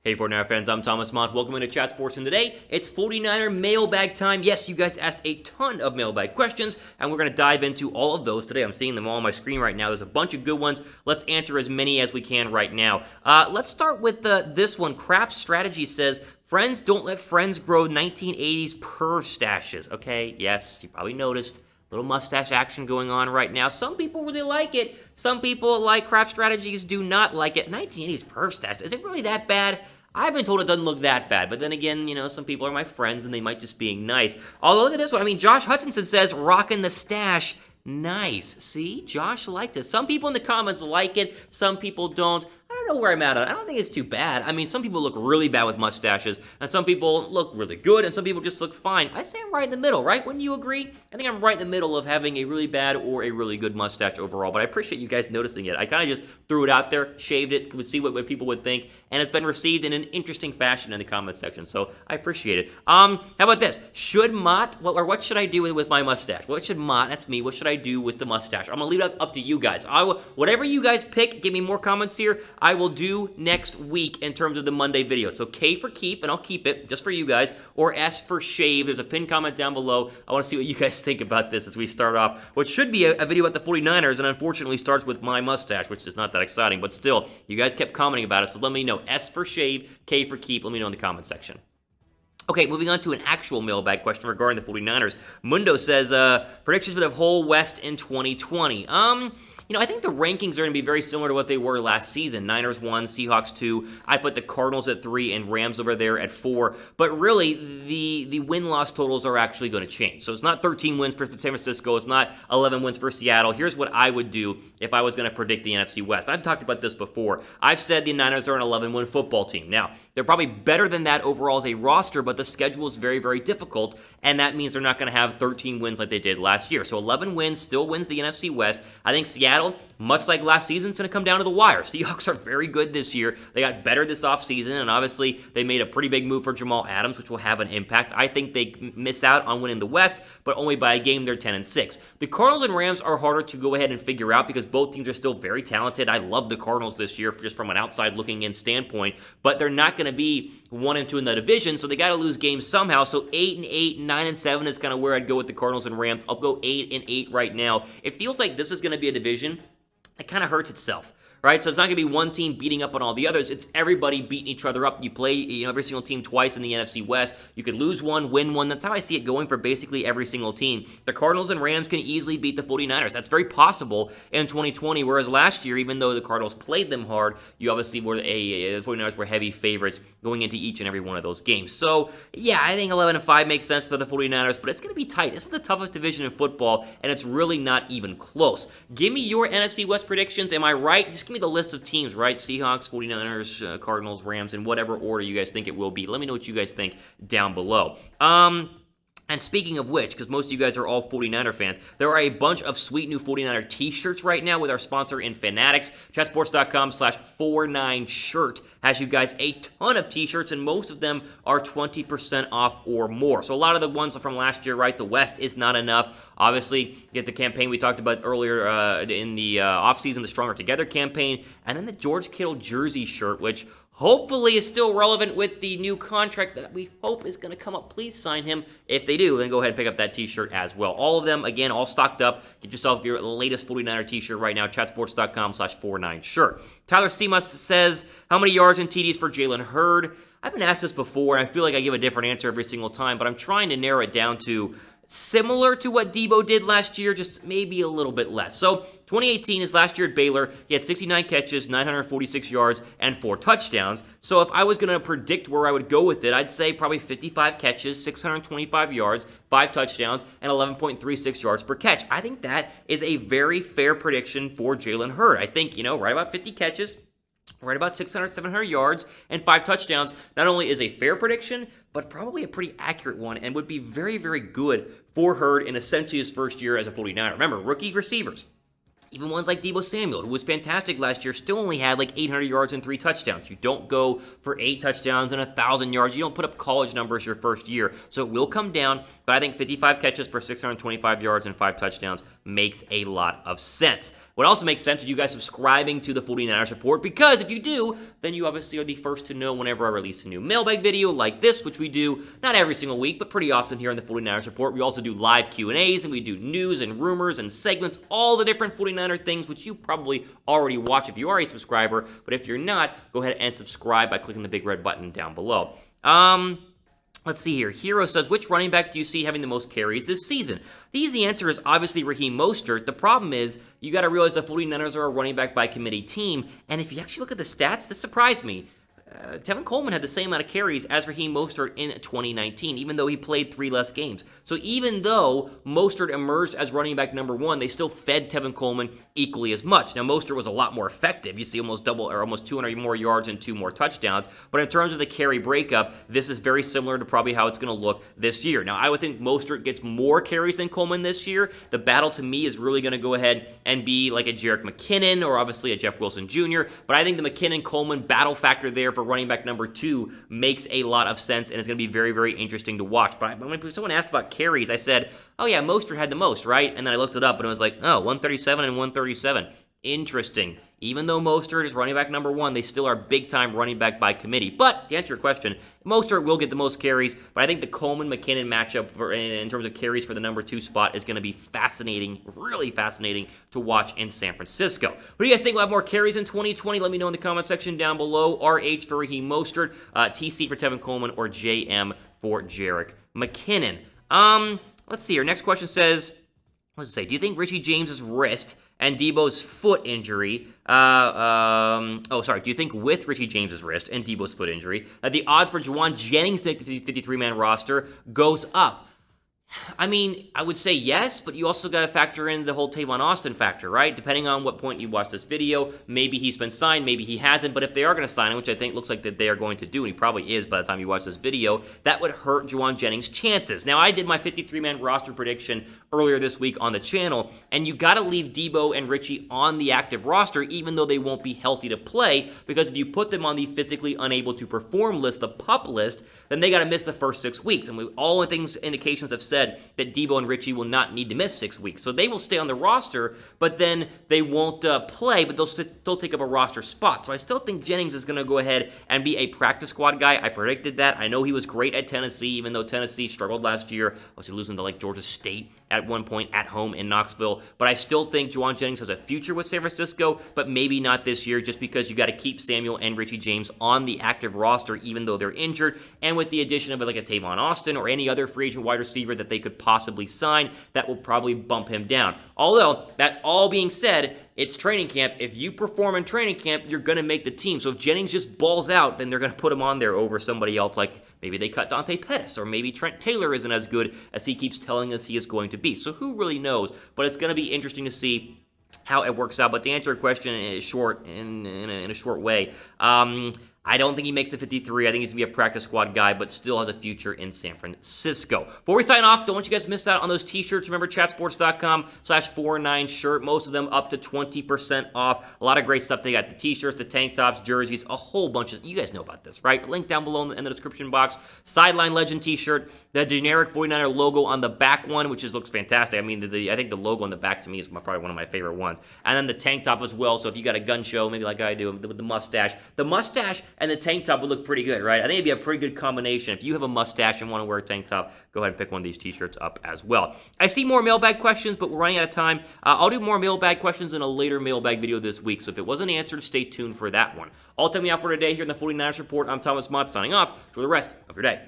Hey 49er fans, I'm Thomas Mott. Welcome into Chat Sports, and today it's 49er mailbag time. Yes, you guys asked a ton of mailbag questions, and we're going to dive into all of those today. I'm seeing them all on my screen right now. There's a bunch of good ones. Let's answer as many as we can right now. Let's start with this one. Crap Strategy says, friends don't let friends grow 1980s perv stashes. Okay, yes, you probably noticed. Little mustache action going on right now. Some people really like it. Some people, like Crap Strategies, do not like it. 1980s perv stash, is it really that bad? I've been told it doesn't look that bad, but then again, you know, some people are my friends and they might just being nice. Although, look at this one. I mean, Josh Hutchinson says, rockin' the stash. Nice. See? Josh liked it. Some people in the comments like it. Some people don't. I don't know where I'm at on it. I don't think it's too bad. I mean, some people look really bad with mustaches, and some people look really good, and some people just look fine. I'd say I'm right in the middle, right? Wouldn't you agree? I think I'm right in the middle of having a really bad or a really good mustache overall, but I appreciate you guys noticing it. I kind of just threw it out there, shaved it, would see what people would think, and it's been received in an interesting fashion in the comment section, so I appreciate it. How about this? Should Mott, or what should I do with my mustache? What should Mott, that's me, what should I do with the mustache? I'm going to leave it up to you guys. Whatever you guys pick, give me more comments here, I will do next week in terms of the Monday video. So K for keep, and I'll keep it just for you guys, or S for shave. There's a pinned comment down below. I want to see what you guys think about this as we start off what should be a video about the 49ers, and unfortunately starts with my mustache, which is not that exciting, but still, you guys kept commenting about it, so let me know. S for shave, K for keep. Let me know in the comment section. Okay, moving on to an actual mailbag question regarding the 49ers. Mundo says, predictions for the whole West in 2020. You know, I think the rankings are going to be very similar to what they were last season. Niners 1, Seahawks 2. I put the Cardinals at 3 and Rams over there at 4. But really, the win-loss totals are actually going to change. So it's not 13 wins for San Francisco. It's not 11 wins for Seattle. Here's what I would do if I was going to predict the NFC West. I've talked about this before. I've said the Niners are an 11-win football team. Now, they're probably better than that overall as a roster, but the schedule is very, very difficult, and that means they're not going to have 13 wins like they did last year. So 11 wins still wins the NFC West. I think Seattle, much like last season, it's going to come down to the wire. Seahawks are very good this year. They got better this offseason, and obviously they made a pretty big move for Jamal Adams, which will have an impact. I think they miss out on winning the West, but only by a game. They're 10-6. The Cardinals and Rams are harder to go ahead and figure out because both teams are still very talented. I love the Cardinals this year just from an outside looking in standpoint, but they're not going to be 1-2 in the division, so they got to lose games somehow. So 8-8, 9-7 is kind of where I'd go with the Cardinals and Rams. I'll go 8-8 right now. It feels like this is going to be a division that kind of hurts itself, right? So it's not going to be one team beating up on all the others. It's everybody beating each other up. You play, every single team twice in the NFC West. You could lose one, win one. That's how I see it going for basically every single team. The Cardinals and Rams can easily beat the 49ers. That's very possible in 2020, whereas last year, even though the Cardinals played them hard, you obviously were the 49ers were heavy favorites going into each and every one of those games. So, yeah, I think 11-5 makes sense for the 49ers, but it's going to be tight. This is the toughest division in football, and it's really not even close. Give me your NFC West predictions. Am I right? Just give me the list of teams, right? Seahawks, 49ers, Cardinals, Rams, in whatever order you guys think it will be. Let me know what you guys think down below. And speaking of which, because most of you guys are all 49er fans, there are a bunch of sweet new 49er t-shirts right now with our sponsor in Fanatics. Chatsports.com/49shirt has you guys a ton of t-shirts, and most of them are 20% off or more. So a lot of the ones from last year, right? The West is not enough. Obviously, you get the campaign we talked about earlier in the offseason, the Stronger Together campaign, and then the George Kittle jersey shirt, which hopefully is still relevant with the new contract that we hope is going to come up. Please sign him. If they do, then go ahead and pick up that t-shirt as well. All of them, again, all stocked up. Get yourself your latest 49er t-shirt right now, chatsports.com/49shirt. Tyler Seamus says, how many yards and TDs for Jalen Hurd? I've been asked this before, and I feel like I give a different answer every single time, but I'm trying to narrow it down to similar to what Deebo did last year, just maybe a little bit less. So 2018 is last year at Baylor. He had 69 catches, 946 yards, and 4 touchdowns. So if I was going to predict where I would go with it, I'd say probably 55 catches, 625 yards, 5 touchdowns, and 11.36 yards per catch. I think that is a very fair prediction for Jalen Hurd. I think, right about 50 catches, right about 600, 700 yards, and 5 touchdowns not only is a fair prediction, but probably a pretty accurate one and would be very, very good for Hurd in essentially his first year as a 49er. Remember, rookie receivers. Even ones like Deebo Samuel, who was fantastic last year, still only had like 800 yards and 3 touchdowns. You don't go for 8 touchdowns and 1,000 yards. You don't put up college numbers your first year. So it will come down, but I think 55 catches for 625 yards and 5 touchdowns makes a lot of sense. What also makes sense is you guys subscribing to the 49ers Report, because if you do, then you obviously are the first to know whenever I release a new mailbag video like this, which we do not every single week, but pretty often here on the 49ers Report. We also do live Q&As, and we do news and rumors and segments, all the different 49er things, which you probably already watch if you are a subscriber, but if you're not, go ahead and subscribe by clicking the big red button down below. Let's see here. Hero says, which running back do you see having the most carries this season? The easy answer is obviously Raheem Mostert. The problem is, you got to realize the 49ers are a running back by committee team, and if you actually look at the stats, this surprised me. Tevin Coleman had the same amount of carries as Raheem Mostert in 2019, even though he played 3 less games. So even though Mostert emerged as running back number 1, they still fed Tevin Coleman equally as much. Now, Mostert was a lot more effective. You see almost double or almost 200 more yards and 2 more touchdowns. But in terms of the carry breakup, this is very similar to probably how it's going to look this year. Now, I would think Mostert gets more carries than Coleman this year. The battle to me is really going to go ahead and be like a Jerick McKinnon or obviously a Jeff Wilson Jr. But I think the McKinnon-Coleman battle factor there for running back number 2 makes a lot of sense, and it's going to be very, very interesting to watch. But when someone asked about carries, I said, oh yeah, Mostert had the most, right? And then I looked it up, and it was like, oh, 137 and 137. Interesting. Even though Mostert is running back number 1, they still are big-time running back by committee. But to answer your question, Mostert will get the most carries, but I think the Coleman-McKinnon matchup in terms of carries for the number 2 spot is going to be fascinating, really fascinating to watch in San Francisco. What do you guys think will have more carries in 2020? Let me know in the comment section down below. RH for Raheem Mostert, TC for Tevin Coleman, or JM for Jerick McKinnon. Let's see here. Next question says, what does it say? Do you think Richie James's wrist and Deebo's foot injury, do you think with Richie James's wrist and Deebo's foot injury, that the odds for Jauan Jennings to make the 53-man roster goes up? I mean, I would say yes, but you also got to factor in the whole Tavon Austin factor, right? Depending on what point you watch this video, maybe he's been signed, maybe he hasn't, but if they are going to sign him, which I think looks like that they are going to do, and he probably is by the time you watch this video, that would hurt Jauan Jennings' chances. Now, I did my 53-man roster prediction earlier this week on the channel, and you got to leave Deebo and Richie on the active roster, even though they won't be healthy to play, because if you put them on the physically unable to perform list, the PUP list, then they got to miss the first 6 weeks, and all the things, indications have said that Deebo and Richie will not need to miss 6 weeks. So they will stay on the roster, but then they won't play, but they'll still take up a roster spot. So I still think Jennings is going to go ahead and be a practice squad guy. I predicted that. I know he was great at Tennessee, even though Tennessee struggled last year. Obviously losing to like Georgia State at one point at home in Knoxville. But I still think Jauan Jennings has a future with San Francisco, but maybe not this year, just because you got to keep Samuel and Richie James on the active roster, even though they're injured. And with the addition of like a Tavon Austin or any other free agent wide receiver that they could possibly sign, that will probably bump him down. Although, that all being said, it's training camp. If you perform in training camp, you're going to make the team. So if Jennings just balls out, then they're going to put him on there over somebody else, like maybe they cut Dante Pettis, or maybe Trent Taylor isn't as good as he keeps telling us he is going to be. So who really knows? But it's going to be interesting to see how it works out. But to answer your question in a short way, I don't think he makes the 53. I think he's going to be a practice squad guy, but still has a future in San Francisco. Before we sign off, don't want you guys to miss out on those t-shirts. Remember, chatsports.com/49shirt. Most of them up to 20% off. A lot of great stuff. They got the t-shirts, the tank tops, jerseys, a whole bunch of... You guys know about this, right? Link down below in the description box. Sideline Legend t-shirt. The generic 49er logo on the back one, which looks fantastic. I mean, I think the logo on the back to me is probably one of my favorite ones. And then the tank top as well. So if you got a gun show, maybe like I do, with the mustache. The mustache and the tank top would look pretty good, right? I think it'd be a pretty good combination. If you have a mustache and want to wear a tank top, go ahead and pick one of these t-shirts up as well. I see more mailbag questions, but we're running out of time. I'll do more mailbag questions in a later mailbag video this week, so if it wasn't answered, stay tuned for that one. All time me out for today here in the 49ers Report. I'm Thomas Mott signing off. Enjoy the rest of your day.